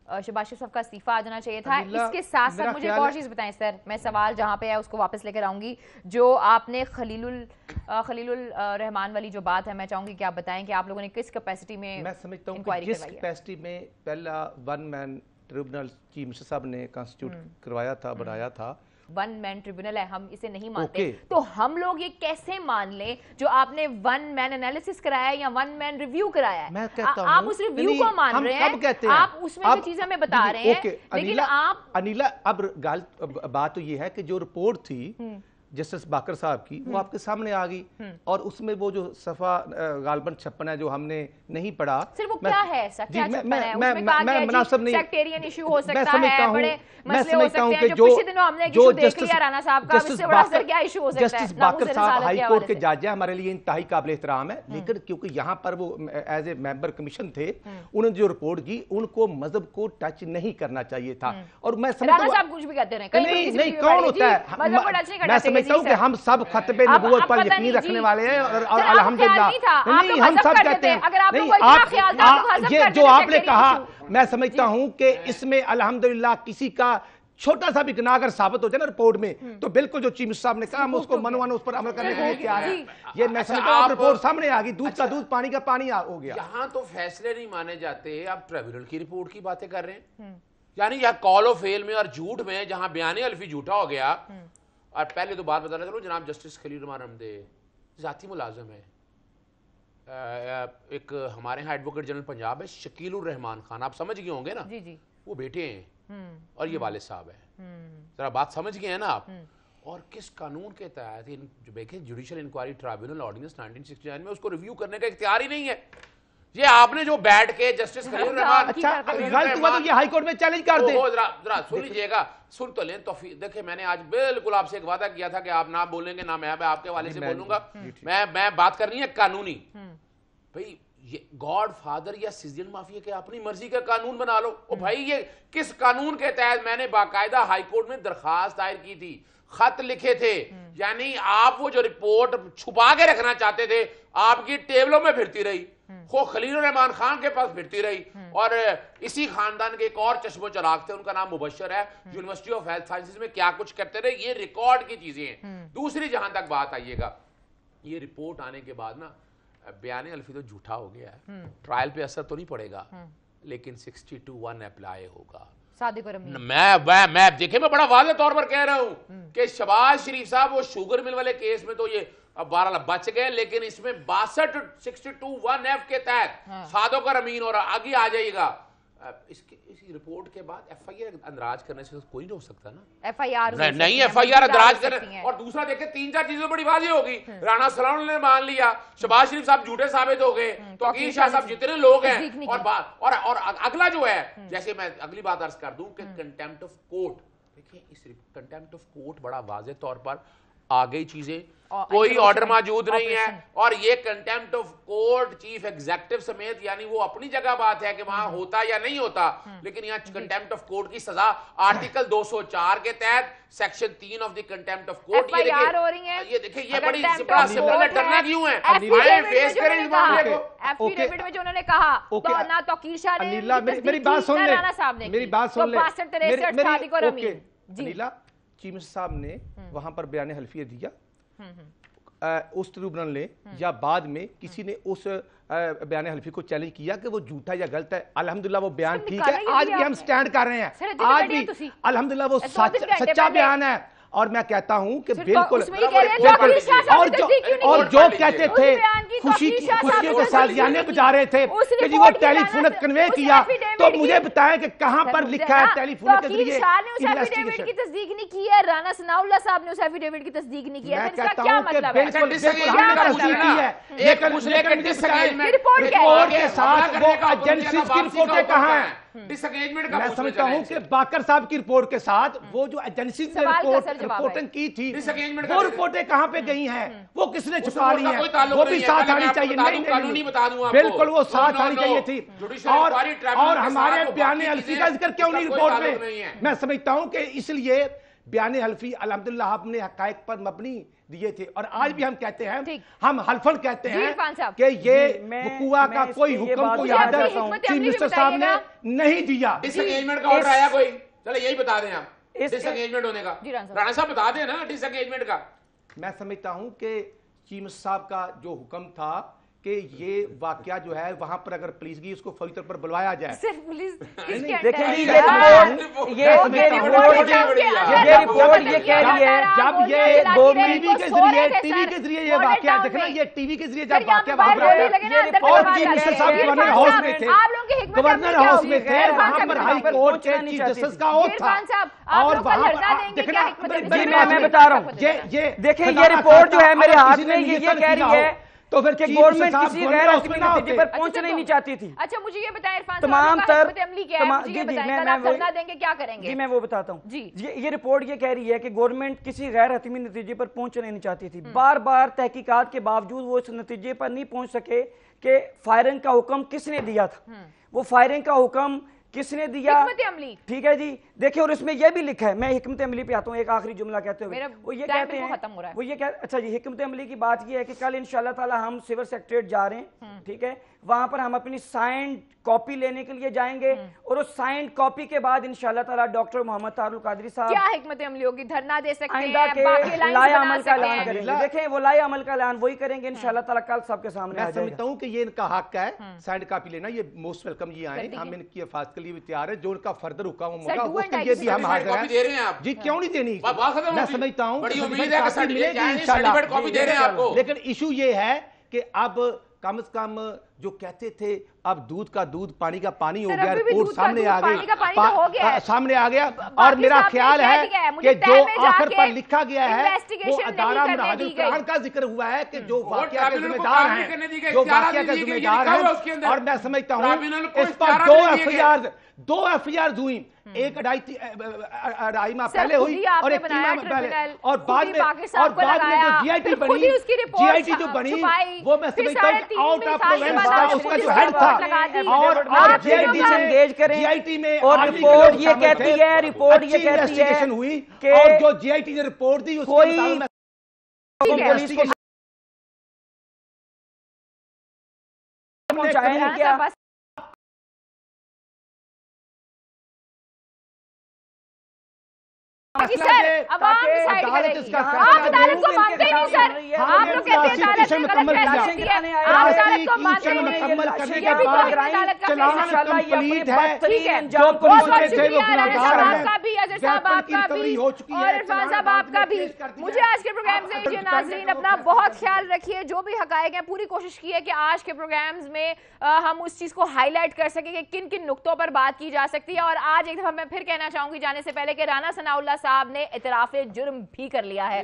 शहबाज शरीफ साहब का इस्तीफा आ जाना चाहिए था। इसके साथ साथ मुझे एक और चीज बताएं सर, मैं सवाल जहां पे है उसको वापस लेकर आऊंगी। जो आपने खलीलुल रहमान वाली जो बात है, मैं चाहूंगी कि आप बताएं कि आप लोगों ने किस कैपेसिटी में मैं समझता हूं कि जिस कैपेसिटी में पहला one man tribunal chief minister साहब ने कॉन्स्टिट्यूट करवाया था, बनाया था, वन मैन ट्रिब्यूनल है, हम इसे नहीं मानते। तो हम लोग ये कैसे मान लें जो आपने वन मैन एनालिसिस कराया है या वन मैन रिव्यू कराया है? मैं कहता हूं, आप उस रिव्यू को मान रहे हैं, आप उसमें जो चीजें हमें बता रहे हैं, लेकिन आप अनिला अब बात तो ये है कि जो रिपोर्ट थी जस्टिस बाकर साहब की वो आपके सामने आ गई और उसमें वो जो सफा गालबन 56 है जो हमने नहीं पढ़ा। सिर्फ वो क्या है ऐसा, क्या 56 है? उसमें कहा गया जी सेक्टेरियन इशू हो सकता है, बड़े मसले हो सकते हैं। जो पिछले दिनों हमने एक इशू देख लिया राणा साहब का, उससे बड़ा सर क्या इशू हो सकता है? जस्टिस बाकर साहब हाई कोर्ट के जज हैं, हमारे लिए इंतहाई काबिल एहतराम है, लेकिन क्योंकि यहाँ पर वो एज ए मेंबर कमीशन थे, उन्होंने जो रिपोर्ट की उनको मजहब को टच नहीं करना चाहिए था। और मैं राणा साहब कुछ भी कहते रहे, नहीं कौन होता है, मैं समझता हूँ कि हम सब खतबे नबूवत पर यकीन रखने वाले हैं और अल्हम्दुलिल्लाह नहीं हम सब कहते हैं। नहीं आप ये जो आपने कहा, मैं समझता हूं कि इसमें अल्हम्दुलिल्लाह किसी का छोटा सा भी गुनाह अगर साबित हो जाए ना रिपोर्ट में, तो बिल्कुल जो चीफ मिनिस्टर साहब ने कहा हम उसको मनवाना, उस पर अमल करने के लिए तैयार है। ये मैं समझता हूं रिपोर्ट सामने आ गई, दूध का दूध पानी का पानी हो गया। यहाँ तो फैसले नहीं माने जाते, आप ट्रिब्यूनल की रिपोर्ट की बातें कर रहे हैं। यानी यहाँ कॉल ऑफ फेल में और झूठ में जहां बयान अल्फी झूठा हो गया। और पहले तो बात बताना चलो, जनाब जस्टिस खलील रहमान हमदे जाती मुलाजम है, एक हमारे यहाँ एडवोकेट जनरल पंजाब है शकीलुर रहमान खान, आप समझ गए होंगे ना? जी जी। वो बेटे हैं और ये वालिद साहब है, जरा बात समझ गए हैं ना आप? और किस कानून के तहत देखें, जुडिशियल इंक्वायरी ट्राइब्यूनल ऑर्डिनेंस 1969 में उसको रिव्यू करने का इख्तियार ही नहीं है। ये आपने जो बैठ के जस्टिस खलील रहमान, अच्छा गलत हुआ तो ये हाई कोर्ट में चैलेंज कर दे। जरा सुन लीजिएगा, सुन तो लें। तो देखिए मैंने आज बिल्कुल आपसे एक वादा किया था कि आप ना बोलेंगे ना मैं आपके वाले से बोलूंगा। मैं बात करनी है कानूनी। भाई ये गॉड फादर या सिजिल माफिया के अपनी मर्जी का कानून बना लो। ओ भाई ये किस कानून के तहत? मैंने बाकायदा हाई कोर्ट में दरखास्त दायर की थी, खत लिखे थे, यानी आप वो जो रिपोर्ट छुपा के रखना चाहते थे आपकी टेबलों में फिरती रही, खो खलील रहमान खान के पास फिरती रही, और इसी खानदान के एक और चश्मो चराग थे, उनका नाम मुबशर है, यूनिवर्सिटी ऑफ हेल्थ साइंसेज में क्या कुछ करते रहे, ये रिकॉर्ड की चीजें हैं। दूसरी जहां तक बात आइएगा, ये रिपोर्ट आने के बाद ना बयान अल्फी तो झूठा हो गया है, ट्रायल पे असर तो नहीं पड़ेगा, लेकिन 62(1) अप्लाई होगा। मैं देखिए, मैं बड़ा वाज़ेह तौर पर कह रहा हूं कि शहबाज शरीफ साहब वो शुगर मिल वाले केस में तो ये अब 12 बच गए, लेकिन इसमें 62 62(1)(f) के तहत सादोकर अमीन और आगे आ जाएगा। इसी रिपोर्ट के बाद FIR अंदराज करने से कोई नहीं हो सकता ना, FIR नहीं, FIR अंदराज करने। और दूसरा देखें, 3-4 चीजें बड़ी वाज़ेह होगी। राणा सलाम ने मान लिया, शहबाज शरीफ साहब झूठे साबित हो गए, तौकीर शाह साहब, जितने लोग हैं, और अगला जो है, जैसे मैं अगली बात अर्ज कर दूं कि कंटेम्प्ट ऑफ कोर्ट, देखिए इस कंटेम्प्ट ऑफ कोर्ट बड़ा वाज़ेह तौर पर आ गई चीजें, कोई ऑर्डर मौजूद नहीं है, और ये contempt of court chief executive समेत, यानी वो अपनी जगह बात है कि वहां होता या नहीं होता, लेकिन यहाँ कंटेम्प्ट ऑफ कोर्ट की सजा आर्टिकल 204 के तहत section 3 of the contempt of court, ये देखिए ये बड़ी सिंपल है, डरना क्यों है, फेस करें इस मामले को। एफिडेविट में जो उन्होंने कहा, तो ना तौकीर शाह ने, मेरी बात सुन ले, मेरी बात सुन ले, अनिला चीफ मिनिस्टर साहब ने वहां पर बयान हल्फिया दिया, उस ट्रिब्यूनल ने या बाद में किसी ने उस बयान हल्फी को चैलेंज किया कि वो झूठा या गलत है। अल्हम्दुलिल्लाह वो बयान ठीक है, आज भी हम स्टैंड कर रहे हैं, आज भी अल्हम्दुलिल्लाह वो सच्चा बयान है, और मैं कहता हूं कि बिल्कुल, और जो कहते थे खुशी के साथ गाने बजा रहे थे कि जी वो टेलीफोन कन्वे किया, तो मुझे बताएं कि कहां पर लिखा है टेलीफोन के जरिए एफिडेविट की तस्दीक नहीं की है, राणा सनाउल्लाह साहब ने उस एफिडेविट की तस्दीक नहीं की है, इसका क्या मतलब है? रिपोर्ट के साथ वो एजेंसीज की रिपोर्टें कहां हैं? मैं समझता हूं कि बाकर साहब की रिपोर्ट के साथ वो जो एजेंसी ने रिपोर्टिंग की थी, वो रिपोर्टें कहां पे गई हैं, वो किसने छुपा ली है, वो भी साथ आनी चाहिए। नहीं, बिल्कुल वो साथ आनी चाहिए थी, और हमारे बयान हल्फी का जिक्र क्यों नहीं रिपोर्ट में? मैं समझता हूं कि इसलिए बयान हल्फी अल्हम्दुलिल्लाह आपने हकायक पर मबनी दिए थे, और आज भी हम कहते हैं, हम हल्फन कहते हैं कि ये वकूआ का कोई हुक्म, कोई आर्डर चीफ मिनिस्टर साहब ने नहीं दिया। डिसएंगेजमेंट का ऑर्डर आया कोई? चलो यही बता दें आप, डिसएंगेजमेंट होने का राणा साहब बता दें ना, डिसएंगेजमेंट का। मैं समझता हूं कि चीफ मिनिस्टर साहब का जो हुक्म था कि ये वाकया जो है वहां पर अगर पुलिस की उसको फौरी तौर पर बुलवाया जाए। सिर्फ पुलिस देखिए, ये रिपोर्ट ये कह रही है, जब ये टीवी के जरिए ये वाकया देखना, ये टीवी के जरिए जब वाकया वहां पर और चीफ मिनिस्टर साहब गवर्नर हाउस में थे, गवर्नर हाउस में थे, वहां पर हाई कोर्ट के चीफ जस्टिस का ओथ था, और वहां पर देखना, मैं बता रहा हूँ, ये देखिए ये रिपोर्ट जो है मेरे हाथ में, ये कह रही है तो फिर गवर्नमेंट किसी गैर रस्मी नतीजे पर पहुंचना ही नहीं चाहती थी। अच्छा मुझे ये बताएं इरफान तमाम तर धरना देंगे, क्या करेंगे? जी मैं वो बताता हूँ जी। ये रिपोर्ट ये कह रही है कि गवर्नमेंट किसी गैर हतमी नतीजे पर पहुंचना नहीं चाहती थी, बार बार तहकीकात के बावजूद वो इस नतीजे पर नहीं पहुंच सके कि फायरिंग का हुक्म किसने दिया था, वो फायरिंग का हुक्म किसने दिया, ठीक है जी। देखिए और इसमें यह भी लिखा है, मैं हिकमत अमली पे आता हूँ, एक आखिरी जुमला कहते हुए, वो ये कहते हैं, वो ये अच्छा जी, हिकमत अमली की बात ये है कि कल इंशाल्लाह ताला हम सिविल सेक्रेटरीट जा रहे हैं, ठीक है, वहां पर हम अपनी साइंड कॉपी लेने के लिए जाएंगे, और उस साइंड कॉपी के बाद इंशाल्लाह ताला डॉक्टर मोहम्मद तारुल कादरी साहब क्या हिकमत अमली होगी, धरना दे सकते हैं, लाया अमल का ऐलान करेंगे। देखें वो लाया अमल का ऐलान वही करेंगे इंशाल्लाह ताला कल सबके सामने। मैं समझता हूं कि ये इनका हक है साइंड कॉपी लेना, ये मोस्ट वेलकम, ये आए, हम इनकी हिफाजत के लिए भी तैयार है, जो उनका फर्दर हुक्म होगा उसके लिए भी हम हाजिर हैं जी, क्यों नहीं देनी। मैं समझता हूं लेकिन इशू ये है कि अब कम से कम जो कहते थे अब दूध का दूध पानी का पानी हो गया, रिपोर्ट सामने आ गई, सामने आ गया, और मेरा ख्याल है कि जो आखिर पर लिखा गया है वो अदारा महाजुल कुरान का जिक्र हुआ है कि जो वाकया के जिम्मेदार हैं, जो वाकया के जिम्मेदार हैं, और मैं समझता हूँ इस पर 2 एफआईआर हुई, एक अढ़ाई माह पहले हुई और एक 3 माह पहले, और बाद में जो जीआईटी बनी, जीआईटी जो बनी वो मैं समझता हूँ आउट ऑफ प्रोविंस उसका जो हेड था और जीआईटी से एंगेज करें जीआईटी में और रिपोर्ट ये कहती है हुई और जो जीआईटी ने रिपोर्ट दी उसके मुताबिक सर अवाम डिसाइड करेगी। आप अदालत को मानते ही नहीं सर, आप लोग कहते हैं अदालत ने गलत फैसला किया है, आप अदालत को मानते ही नहीं। ये भी तो अदालत का फैसला ठीक है। बहुत बहुत शुक्रिया राना साहब आपका भी, अजहर साहब आपका भी और इरफान साहब आपका भी। मुझे आज के प्रोग्राम से ये नाज़रीन अपना बहुत ख्याल रखिए, जो भी हकायक हैं पूरी कोशिश की है कि आज के प्रोग्राम्स में हम उस चीज को हाईलाइट कर सकें कि किन किन नुक्तों पर बात की जा सकती है। और आज एक दफा मैं फिर कहना चाहूंगी जाने से पहले कि राना सनाउल्लाह साहब ने इतराफ़े जुर्म भी कर लिया है।